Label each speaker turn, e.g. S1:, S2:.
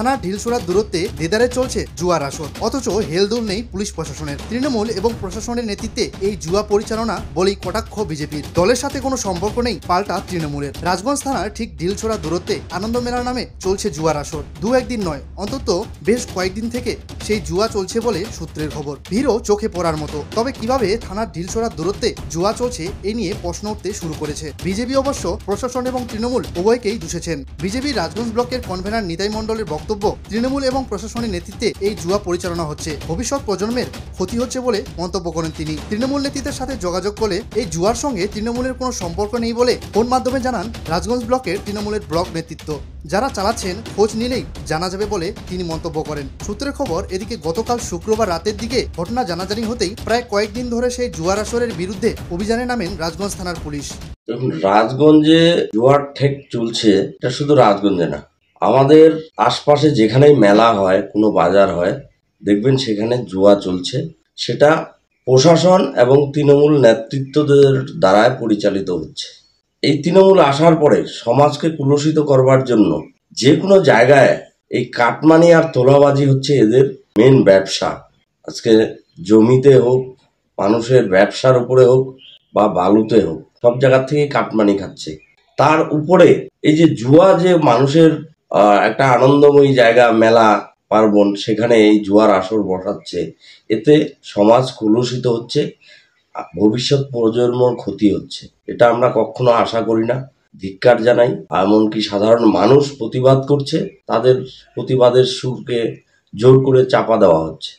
S1: থানা ঢিলছড়ার দূরত্বে দেদারে চলছে জুয়ার আসর, অথচ হেলদোল নেই পুলিশ প্রশাসনের। তৃণমূল এবং প্রশাসনের নেতৃত্বে এই জুয়া পরিচালনা বলেই কটাক্ষ বিজেপির। দলের সাথে কোনো সম্পর্ক নেই পাল্টা তৃণমূলের। রাজগঞ্জ থানার ঠিক ঢিলছড়া দূরত্বে আনন্দ মেলার নামে চলছে জুয়ার আসর। দু একদিন নয়, অন্তত বেশ কয়েকদিন থেকে সেই জুয়া চলছে বলে সূত্রের খবর। ভিড়ও চোখে পড়ার মতো। তবে কিভাবে থানার ঢিলছড়ার দূরত্বে জুয়া চলছে এ নিয়ে প্রশ্ন উঠতে শুরু করেছে। বিজেপি অবশ্য প্রশাসন এবং তৃণমূল উভয়কেই দুষেছেন। বিজেপি রাজগঞ্জ ব্লকের কনভেনার নিতাই মণ্ডলের বক্তব্য, তৃণমূল এবং প্রশাসনের নেতৃত্বে এই জুয়া পরিচালনা হচ্ছে, ভবিষ্যৎ প্রজন্মের ক্ষতি হচ্ছে বলে মন্তব্য করেন তিনি। তৃণমূল নেতৃত্বের সাথে যোগাযোগ করলে এই জুয়ার সঙ্গে তৃণমূলের কোনো সম্পর্ক নেই বলে ফোন মাধ্যমে জানান রাজগঞ্জ ব্লকের তৃণমূলের ব্লক নেতৃত্ব। যারা চালাচ্ছেন খোঁজ নিলেই জানা যাবে বলে তিনি মন্তব্য করেন। সূত্রের খবর, এদিকে গতকাল শুক্রবার রাতের দিকে ঘটনা জানাজানি হতেই প্রায় কয়েকদিন ধরে সেই জুয়ার আসরের বিরুদ্ধে অভিযানে নামেন রাজগঞ্জ থানার পুলিশ।
S2: দেখুন, রাজগঞ্জে জুয়ার ঠেক চলছে, এটা শুধু রাজগঞ্জে না, আমাদের আশপাশে যেখানেই মেলা হয়, কোনো বাজার হয়, দেখবেন সেখানে জুয়া চলছে। সেটা প্রশাসন এবং তৃণমূল নেতৃত্বদের দ্বারায় পরিচালিত হচ্ছে। এই তৃণমূল আসার পরে সমাজকে কুলসিত করবার জন্য যে কোনো জায়গায় এই কাটমানি আর তোলাবাজি হচ্ছে এদের মেন ব্যবসা। আজকে জমিতে হোক, মানুষের ব্যবসার উপরে হোক বা বালুতে হোক, সব জায়গা থেকে কাটমানি খাচ্ছে। তার উপরে এই যে জুয়া, যে মানুষের একটা আনন্দময়ী জায়গা, মেলা পার্বণ, সেখানে এই জুয়ার আসর বসাচ্ছে, এতে সমাজ কলুষিত হচ্ছে, ভবিষ্যৎ প্রজন্মর ক্ষতি হচ্ছে। এটা আমরা কখনো আশা করি না, ধিক্কার জানাই। এমনকি সাধারণ মানুষ প্রতিবাদ করছে, তাদের প্রতিবাদের সুরকে জোর করে চাপা দেওয়া হচ্ছে।